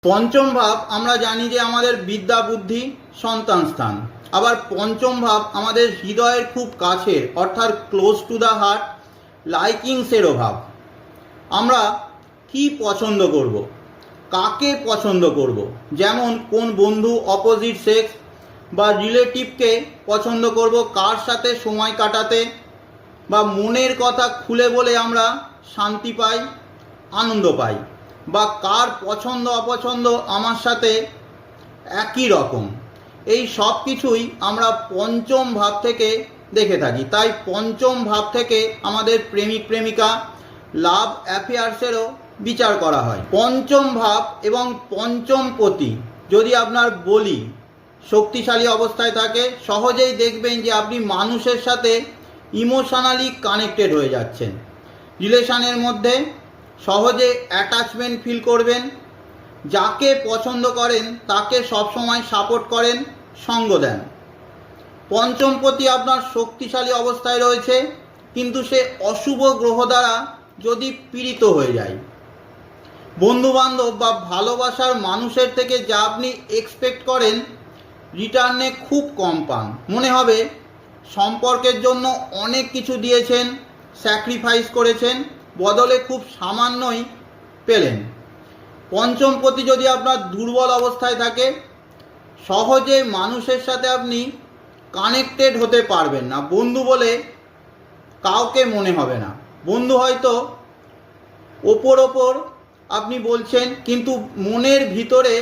পঞ্চম ভাব আমরা জানি যে আমাদের বিদ্যা বুদ্ধি সন্তান স্থান। আবার পঞ্চম ভাব আমাদের হৃদয়ের খুব কাছের অর্থাৎ ক্লোজ টু দ্য হার্ট, লাইকিংসেরও ভাব। আমরা কি পছন্দ করব, কাকে পছন্দ করব, যেমন কোন বন্ধু অপোজিট সেক্স বা রিলেটিভকে পছন্দ করব, কার সাথে সময় কাটাতে বা মনের কথা খুলে বলে আমরা শান্তি পাই, আনন্দ পাই, বা কার পছন্দ অপছন্দ আমার সাথে একই রকম। এই সব কিছুই আমরা পঞ্চম ভাব থেকে দেখে থাকি। তাই পঞ্চম ভাব থেকে আমাদের প্রেমিক প্রেমিকা, লাভ অ্যাফেয়ার্সেরও বিচার করা হয়। পঞ্চম ভাব এবং পঞ্চম পতি যদি আপনার বলি শক্তিশালী অবস্থায় থাকে, সহজেই দেখবেন যে আপনি মানুষের সাথে ইমোশনালি কানেক্টেড হয়ে যাচ্ছেন। রিলেশনের মধ্যে সহজে অ্যাটাচমেন্ট ফিল করবেন, যাকে পছন্দ করেন তাকে সবসময় সাপোর্ট করেন, সঙ্গ দেন। পঞ্চমপতি আপনার শক্তিশালী অবস্থায় রয়েছে, কিন্তু সে অশুভ গ্রহ দ্বারা যদি পীড়িত হয়ে যায়, বন্ধুবান্ধব বা ভালোবাসার মানুষের থেকে যা আপনি এক্সপেক্ট করেন রিটার্নে খুব কম পান। মনে হবে সম্পর্কের জন্য অনেক কিছু দিয়েছেন, স্যাক্রিফাইস করেছেন, বদলে খুব সামান্যই পেলেন। পঞ্চমপতি যদি আপনার দুর্বল অবস্থায় থাকে, সহজে মানুষের সাথে আপনি কানেক্টেড হতে পারবেন না। বন্ধু বলে কাউকে মনে হবে না। বন্ধু হয়তো ওপর আপনি বলছেন, কিন্তু মনের ভিতরে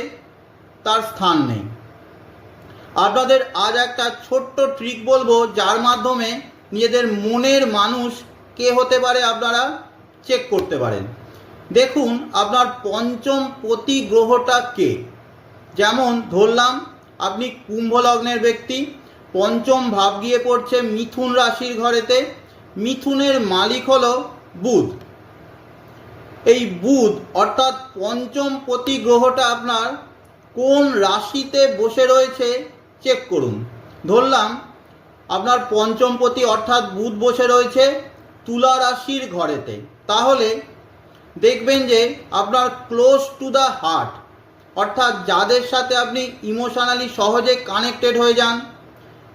তার স্থান নেই। আপনাদের আজ একটা ছোট্ট ট্রিক বলবো, যার মাধ্যমে নিজেদের মনের মানুষ কে হতে পারে আপনারা চেক করতে পারেন। দেখুন আপনার পঞ্চম পতি গ্রহটা কে। যেমন ধরলাম আপনি কুম্ভ লগ্নের ব্যক্তি, পঞ্চম ভাব গিয়ে পড়ছে মিথুন রাশির ঘরেতে। মিথুনের মালিক হলো বুধ। এই বুধ অর্থাৎ পঞ্চম পতি গ্রহটা আপনার কোন রাশিতে বসে রয়েছে চেক করুন। ধরলাম আপনার পঞ্চমপতি অর্থাৎ বুধ বসে রয়েছে তুলা রাশির ঘরেতে, তাহলে দেখবেন যে আপনার ক্লোজ টু দ্য হার্ট অর্থাৎ যাদের সাথে আপনি ইমোশনালি সহজে কানেক্টেড হয়ে যান,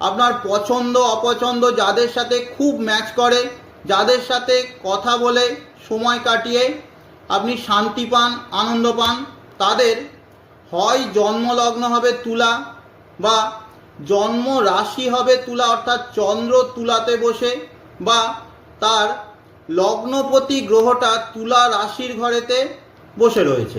আপনার পছন্দ অপছন্দ যাদের সাথে খুব ম্যাচ করে, যাদের সাথে কথা বলে সময় কাটিয়ে আপনি শান্তি পান, আনন্দ পান, তাদের হয় জন্মলগ্ন হবে তুলা বা জন্ম রাশি হবে তুলা অর্থাৎ চন্দ্র তুলাতে বসে, বা তার লগ্নপতি গ্রহটা তুলা রাশির ঘরেতে বসে রয়েছে।